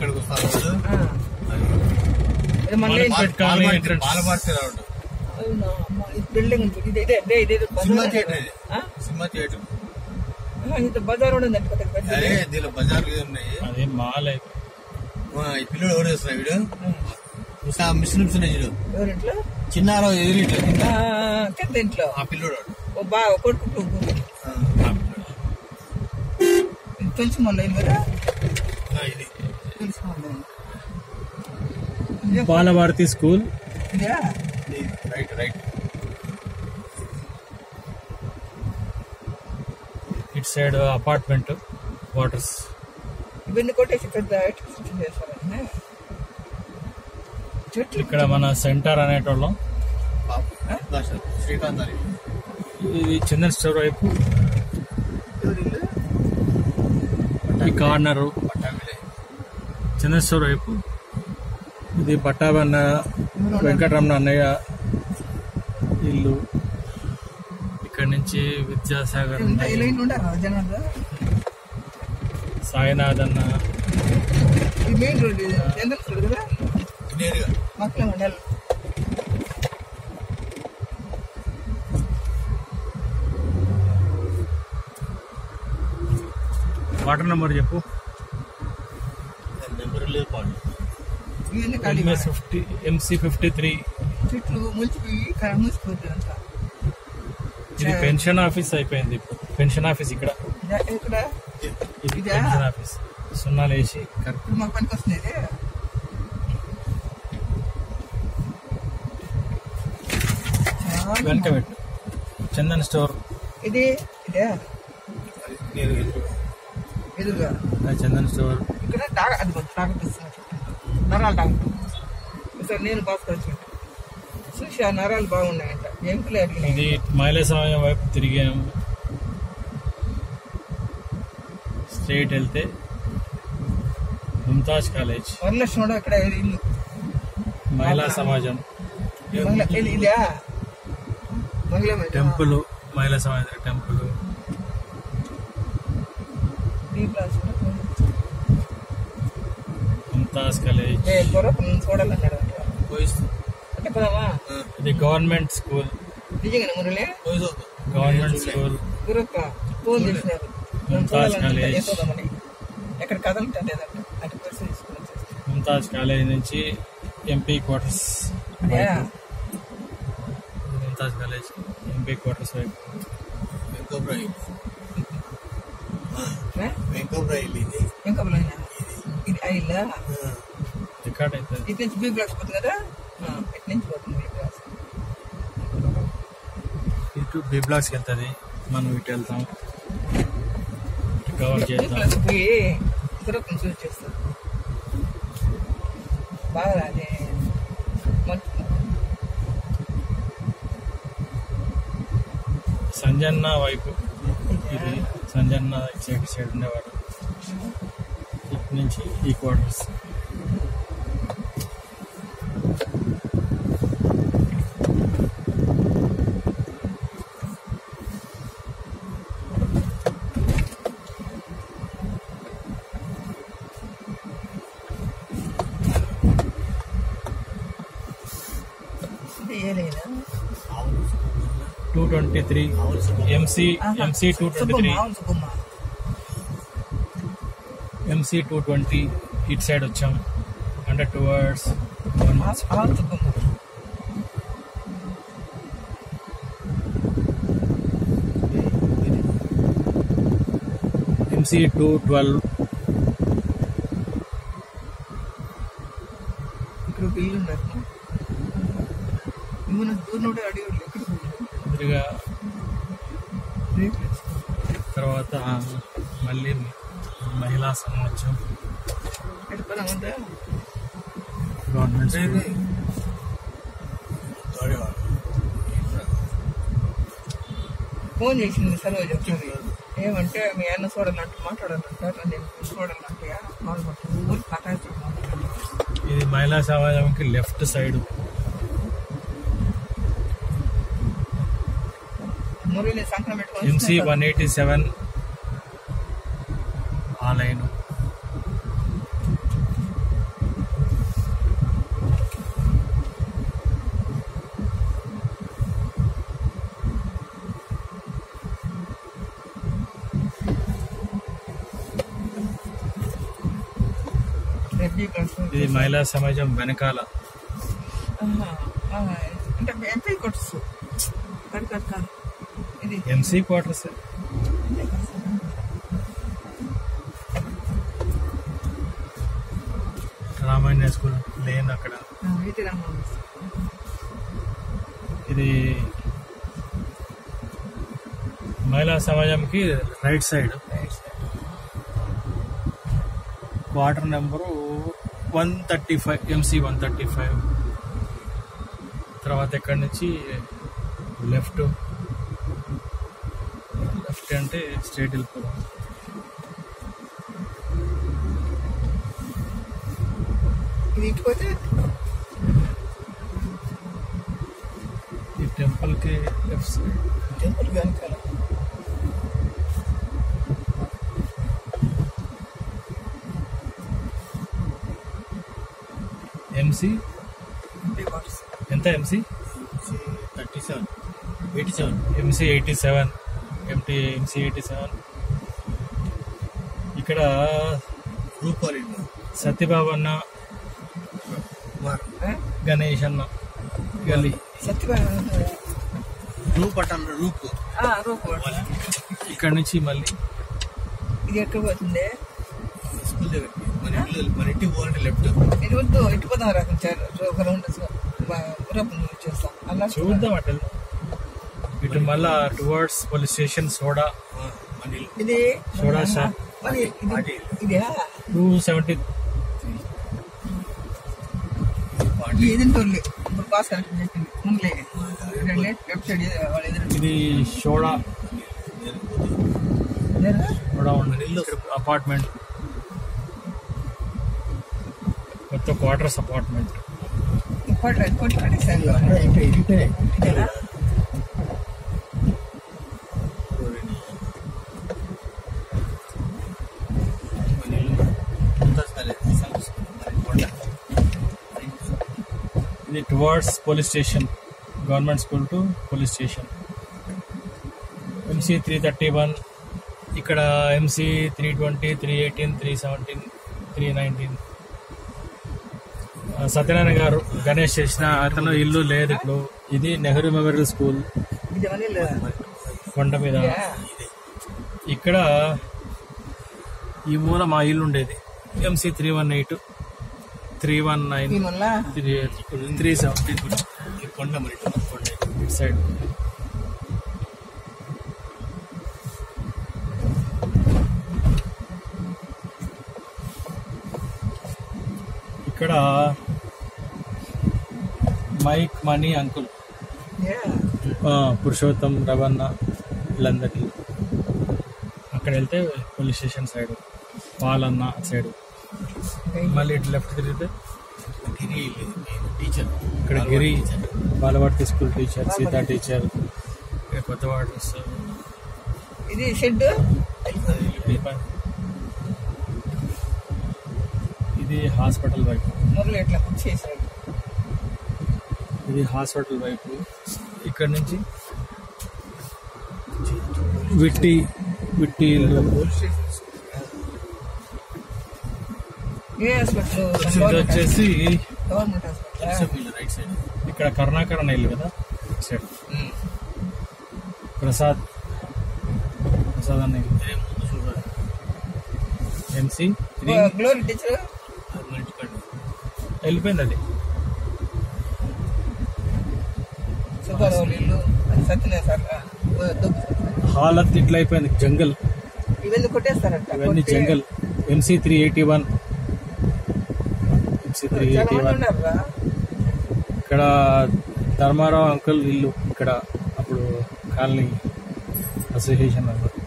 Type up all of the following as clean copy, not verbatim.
ఇక్కడికి వస్తారు building cinema theatre cinema theatre బజార్ కూడా ఉందండి అదే దీనిలో బజార్ ఉన్నాయి అదే మాల్ ఈ పిల్లడు ఎవరు చేస్తున్నా వీడు ముస్లిమ్స్ వీడు ఎవరింట్లో చిన్నారావు ఎదురింట్లో కింద ఇంట్లో ఆ పిల్లడు బాగా కొడుకు తెలిసి మళ్ళీ కదా ఇది తెలిసి మళ్ళీ Balabharati school right right it side apartment quarters ఇవన్నీ కొట్టేసి పెద్ద చేస్తారండి చెట్లు ఇక్కడ మన సెంటర్ అనేటోళ్ళం శ్రీకాంత్ అని ఇది చందన్ స్టోర్ వైపు ఈ కార్నర్ చందన్ స్టోర్ వైపు ఇది పట్టాభన్న వెంకటరమణ అన్నయ్య ఇల్లు ఇక్కడ నుంచి విద్యాసాగర్ సాయినాథ్ అన్న మెయిన్ రోడ్ కదా మక్కల మండలం వాటర్ నెంబర్ చెప్పు నెంబర్ లేదు పాడు MC53 చెట్లు ములిచిపోయి మూసిపోతుంది అంట ఇది పెన్షన్ ఆఫీస్ అయిపోయింది ఇప్పుడు పెన్షన్ ఆఫీస్ ఇక్కడ ఇక్కడ ఇది పెన్షన్ ఆఫీస్ సున్నాలు వేసి కరెక్ట్ మాకు పనికి వస్తుంది వెనక పెట్టు చందన్ స్టోర్ ఇదే ఎదురుగా చందన్ స్టోర్ ఇక్కడ అది డాక్టర్ నరాలు డాక్టర్ సార్ నేను బాస్కర్ చూసి ఆ నరాలు బాగున్నాయంట ఎంకులే అడిగినాయి ఇది మహిళా సమయం వైపు తిరిగాము స్ట్రైట్ వెళ్తే ముంతాజ్ కాలేజ్ వరలక్ష్మి కూడా ఇక్కడ ఇల్లు మహిళా సమాజం ఇదా టెంపుల్ మహిళా సమాజం టెంపుల్ ముంతాజ్ కాలేజ్ చూడాలన్నాడు అంటే పోదామా ఇది గవర్నమెంట్ స్కూల్ నిజంగా మురళి గవర్నమెంట్ స్కూల్ గురక్క ఫోన్ చేసినారు ముంతాజ్ కాలేజ్ ఎక్కడ కదలంటే అటు పరిస్థితి ముంతాజ్ కాలేజ్ నుంచి MP quarters Mumtaz college MP quarters వైపు ఇది అయిలా రికార్డ్ అవుతుంది ఇటు నుంచి బీ బ్లాక్స్ పోతుంది కదా ఇటు నుంచి పోతుంది బీ బ్లాక్స్ ఇటు బీ బ్లాక్స్కి వెళ్తుంది మనం ఇటు వెళ్తాం కవర్ చేద్దాం పోయి తర్వాత చూస్ చేస్తాం బాగా అదే సంజన్న వైపు ఇది సంజన్న ఇటు సైడ్ ఉండేవాడు ఇటు నుంచి ఈ క్వార్టర్స్ ఏలేనా 223 MC 223 MC 220 ఇటు సైడ్ వచ్చాం అంటే టువర్డ్స్ MC 212 ఇక్కడ ఇల్లు ఉన్నారు దూరం అడిగి ఎదురుగా తర్వాత మళ్ళీ మహిళా సమాజం గవర్నమెంట్ ఫోన్ చేసింది సర్వే చెప్తుంది ఏమంటే మీ అన్న చూడాలంటే మాట్లాడాలంట నేను చూడాలంటే ఊరికి కట్టాల్సి ఇది మహిళా సమాజంకి లెఫ్ట్ సైడ్ MC 187 ఆ లైన్ FG క్లాస్ ఇది మహిళా సమాజం వెనకాల. అంటే ఎంపీ కొట్స్ కాదు ఇది MC quarters. Ramayana school lane అక్కడ. ఇది మహిళా సమాజంకి right side. Quarter number 135, MC 135. తర్వాత ఇక్కడి నుంచి లెఫ్ట్ అంటే స్ట్రేట్ వెళ్ళిపోదాం. ఇది ఇటుపోతే ఈ టెంపుల్కి లెఫ్ట్ సైడ్. టెంపుల్ వెనకాల ఎంసీ ఎంత? ఎంసీ 37, 87. ఎంసీ 87. ఎంసీ 87. ఇక్కడ రూపాలి సత్యబాబు అన్న, గణేష్ అన్న గల్లీ. సత్యబాబు రూప్ అంటారు. రూప్ ఇక్కడ నుంచి మళ్ళీ ఇది ఎక్కడ పోతుంది? స్కూల్ దగ్గరికి మన ఇంటికి పోవాలంటే లెఫ్ట్. ఇది వద్దు, ఇటు పోదాం రాకుంటారు. ఒక రౌండ్ చేస్తాం అలా చూద్దాం అటు. ఇటు మళ్ళా టువర్డ్స్ పోలీస్ స్టేషన్ సోడా. ఇది సోడా షాప్. ఇదే 270. ఇది ఇప్పుడు పాస్ కరెక్ట్ చెప్పింది ముందులే లెఫ్ట్ సైడ్ వాళ్ళు ఎదురు. ఇది సోడా ఉండదు. అపార్ట్మెంట్, కొత్త క్వార్టర్స్ అపార్ట్మెంట్. ఇది towards police station, government school to police station. MC 331. ఇక్కడ ఎంసీ 320, 318, 317, 319. సత్యనారాయణ గారు గణేష్ చేసిన అతను ఇల్లు లేదు ఇప్పుడు. ఇది నెహ్రూ మెమోరియల్ స్కూల్ కొండ మీద. ఇక్కడ ఈ మూల మా ఇల్లు ఉండేది. ఎంసీ 318, 319, 370. కొండ మరి కొండ ఇటు సైడ్. ఇక్కడ మైక్, మనీ, అంకుల్, పురుషోత్తం, రవణ వీళ్ళందరికీ. అక్కడ వెళ్తే పోలీస్ స్టేషన్ సైడ్, పాలన్న సైడ్. మళ్ళీ ఇటు లెఫ్ట్ తిరిగితే గిరి టీచర్. ఇక్కడ గిరి బాలవర్తి స్కూల్ టీచర్, సీతా టీచర్. కొత్త వాటర్స్. ఇది షెడ్. ఇది హాస్పిటల్ వైపు. మొదలు ఎట్లా చేశాడు. ఇది హాస్పిటల్ వైపు. ఇక్కడ నుంచి విట్టి ఇల్లు. ఏ హాస్పిటల్? ఇది వచ్చేసి గవర్నమెంట్ హాస్పిటల్. Right side. ఇక్కడ కరుణాకరణ ఇల్లు కదా సైడ్. ప్రసాద్ అన్న ఇల్లు. ఎంసీ గ్లోరీ టీచర్ వెళ్ళిపోయింది. అది సుబ్బారావు ఇల్లు. సత్యనారాయణ సార్ హాలత్ ఇట్లా అయిపోయింది. జంగల్ ఇవన్నీ కొట్టేస్తారంట. ఇవన్నీ జంగల్. ఎంసీ 381. ఎంసీ 381. ఇక్కడ ధర్మారావు అంకుల్ ఇల్లు. ఇక్కడ అప్పుడు కాలనీ అసోసియేషన్ అన్నారు.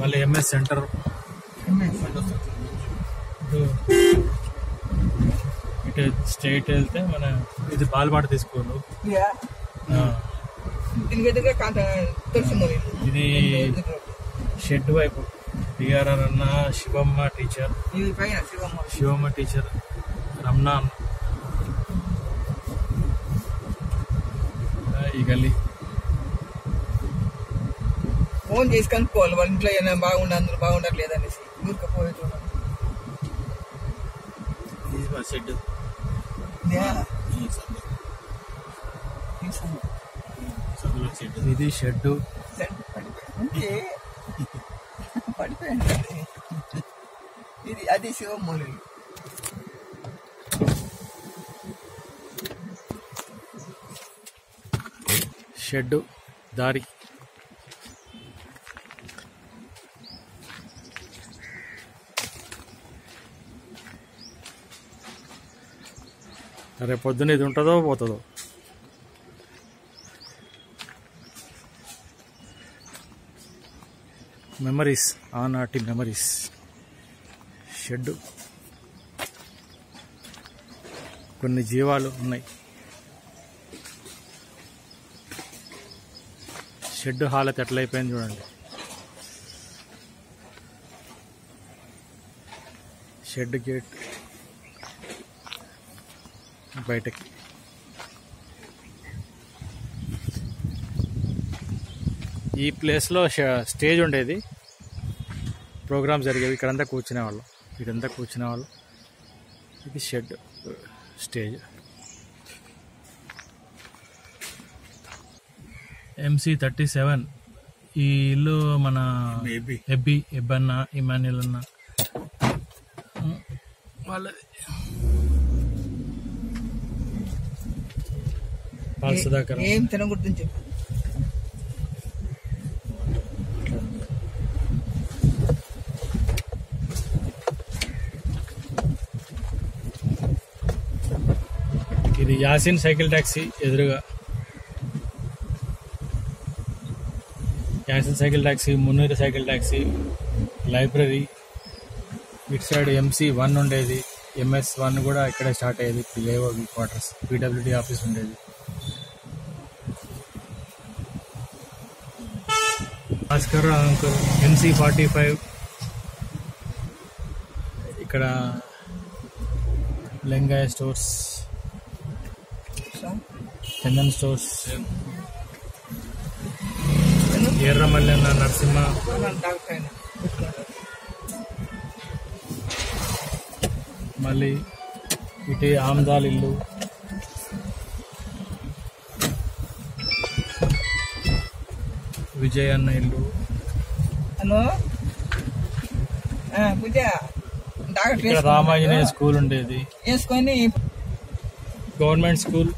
మళ్ళీ ఎంఎస్ సెంటర్. ఇటు స్ట్రైట్ వెళ్తే మన ఇది బాల్పాట తీసుకోరు. ఇది షెడ్ వైపు బిఆర్ఆర్ అన్న, శివమ్మ టీచర్, శివమ్మ టీచర్, రమణ ఈ గల్లీ. ఫోన్ చేసి కనుక్కోవాలి వాళ్ళ ఇంట్లో ఏమైనా బాగుండే, అందరూ బాగుండరు లేదనేసి ఊరికే పోయేటోళ్ళు. షెడ్ సబ్బుల షెడ్. ఇది షెడ్. పడిపోయింది ఇది. అది శివమూలి. షెడ్ దారి. రేపు పొద్దున్న ఇది ఉంటుందో పోతుందో. మెమరీస్, ఆనాటి మెమరీస్. షెడ్. కొన్ని జీవాలు ఉన్నాయి. షెడ్ హాలత్ ఎట్లయిపోయింది చూడండి. షెడ్ గేట్ బయటకి. ఈ ప్లేస్లో స్టేజ్ ఉండేది, ప్రోగ్రామ్స్ జరిగేవి. ఇక్కడంతా కూర్చునేవాళ్ళం, ఇక్కడంతా కూర్చునేవాళ్ళం. ఇది షెడ్ స్టేజ్. MC37 ఈ ఇల్లు మన ఎబ్బన్న ఇమాన్యుల్ అన్న వాళ్ళది. సుధాకర్ ఏం తినకూడదని చెప్పు. ఇది యాసిన్ సైకిల్ ట్యాక్సీ ఎదురుగా. Yasin cycle taxi, Munir cycle taxi, library. ఇటు సైడ్ MC1 ఉండేది, MS1 కూడా ఇక్కడే స్టార్ట్ అయ్యేది. లేవో క్వార్టర్స్, PWD ఆఫీస్ ఉండేది. Bhaskar uncle MC45. ఇక్కడ లెంగాయ స్టోర్స్, చందన్ స్టోర్స్, ఎర్రమల్లెన్న నరసింహ. మళ్ళీ ఇటు ఆమ్దాల్ ఇల్లు, విజయ్ అన్న ఇల్లు. హలో పూజ. ఇక్కడ రామాంజనేయ స్కూల్ ఉండేది, వేసుకొని గవర్నమెంట్ స్కూల్.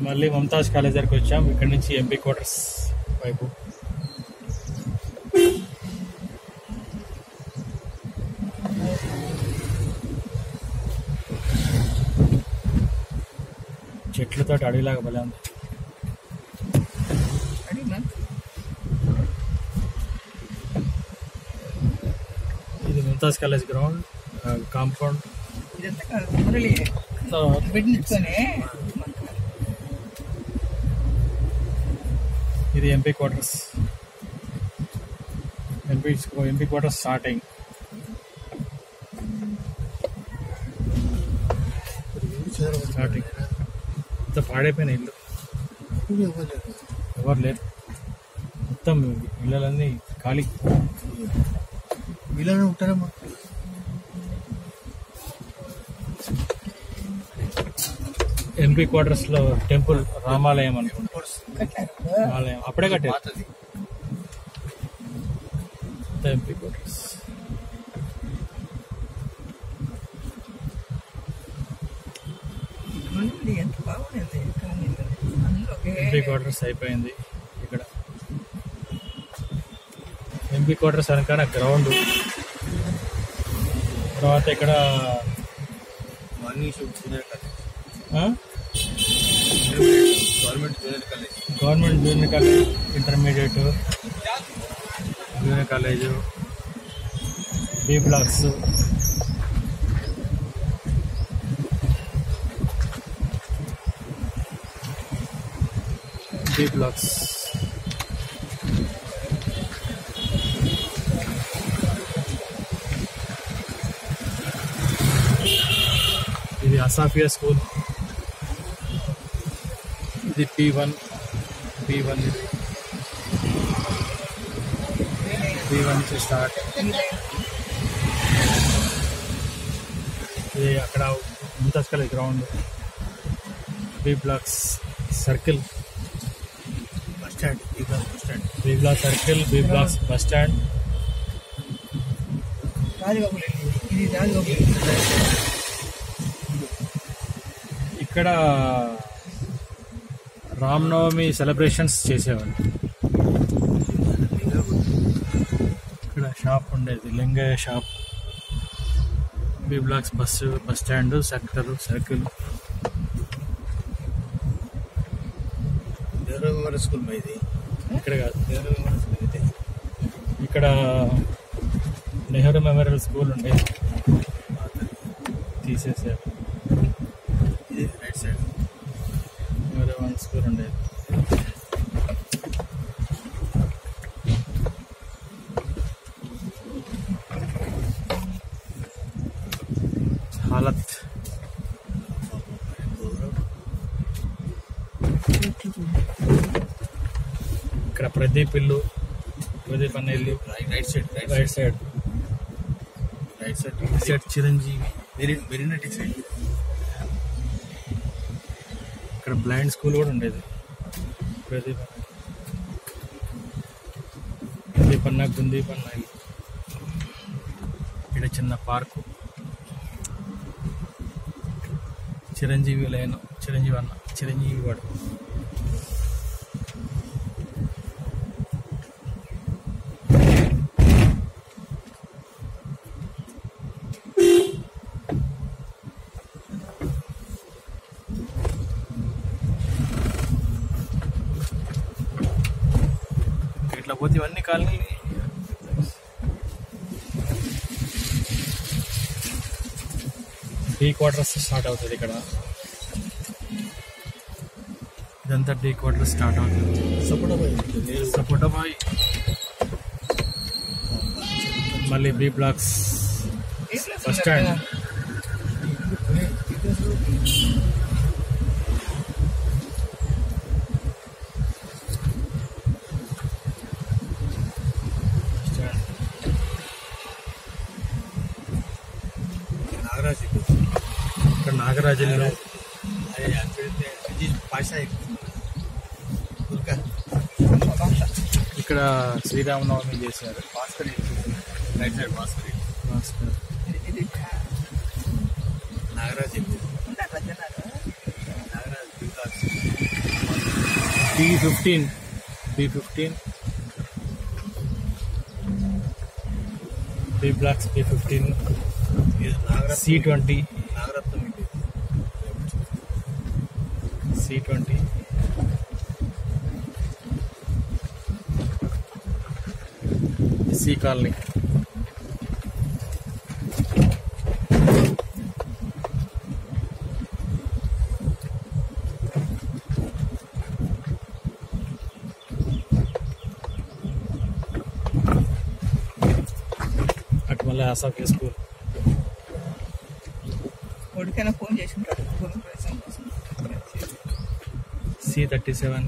మళ్ళీ మమతాజ్ కాలేజ్ దగ్గరికి వచ్చాం. ఇక్కడ నుంచి MP క్వార్టర్స్ వైపు. చెట్లతో అడవిలాగా భలే ఉంది. ఇది మమతాజ్ కాలేజ్ గ్రౌండ్ కాంపౌండ్. ఇది MP quarters. MP quarters starting. ఇంత పాడైపోయిన ఇల్లు, ఎవరు లేరు. మొత్తం ఇళ్ళన్నీ ఖాళీ. వీళ్ళనే ఉంటారమ్మా. MP క్వార్టర్స్ లో టెంపుల్, రామాలయం అనుకుంటా. రామాలయం అప్పుడే కట్టారు. MP quarters. MP క్వార్టర్స్ అయిపోయింది. ఇక్కడ MP క్వార్టర్స్ అనగానే గ్రౌండ్. తర్వాత ఇక్కడ government junior college, intermediate junior college, B blocks. B blocks. ఇది అసాఫియా స్కూల్. ఇది P1. ఇది B1 నుంచి స్టార్ట్. ఇది అక్కడ ముంతస్కల్ ground, B blocks circle bus stand, B block circle, B blocks bus stand. Rajagopal ఇది రాజగోపుల్. ఇక్కడ రామనవమి సెలబ్రేషన్స్ చేసేవాళ్ళు. ఇక్కడ షాప్ ఉండేది, Lingaiah shop. B blocks bus, bus stand, circle. Devaragowda school ఇది ఇక్కడ కాదు, దేవరగౌడ స్కూల్ అయితే ఇక్కడ నెహ్రూ మెమోరియల్ స్కూల్ ఉండేది, తీసేసారు. ఇది రైట్ సైడ్ నెహ్రూ స్కూల్ ఉండేది. హాలత్ ఇక్కడ ప్రదీప్ అన్న ఇల్లు. Right side Chiranjeevi. మెరీనా టీ సైడ్. ఇక్కడ బ్లైండ్ స్కూల్ కూడా ఉండేది. గుందీప్ అన్న ఇల్లు. ఇక్కడ చిన్న పార్కు. చిరంజీవి లైన్, చిరంజీవి వాడు. ఇట్లా పోతే ఇవన్నీ కాలనీలు. టీ క్వార్టర్స్ స్టార్ట్ అవుతుంది ఇక్కడ. ఇదంతా టీ క్వార్టర్ స్టార్ట్ అవుతుంది. సపోటా బాయ్, మళ్ళీ బి బ్లాక్స్ బస్ స్టాండ్. ఇక్కడ నాగరాజులు. ఇక్కడ శ్రీరామనవమి చేశారు. Right side Bhaskar. Nagaraj B15 B blocks B15 C20 C20 C colony. అట్మల ఆసాఫ్ స్కూల్. కొడుకైనా ఫోన్ చేసి ఉంటాడు. C37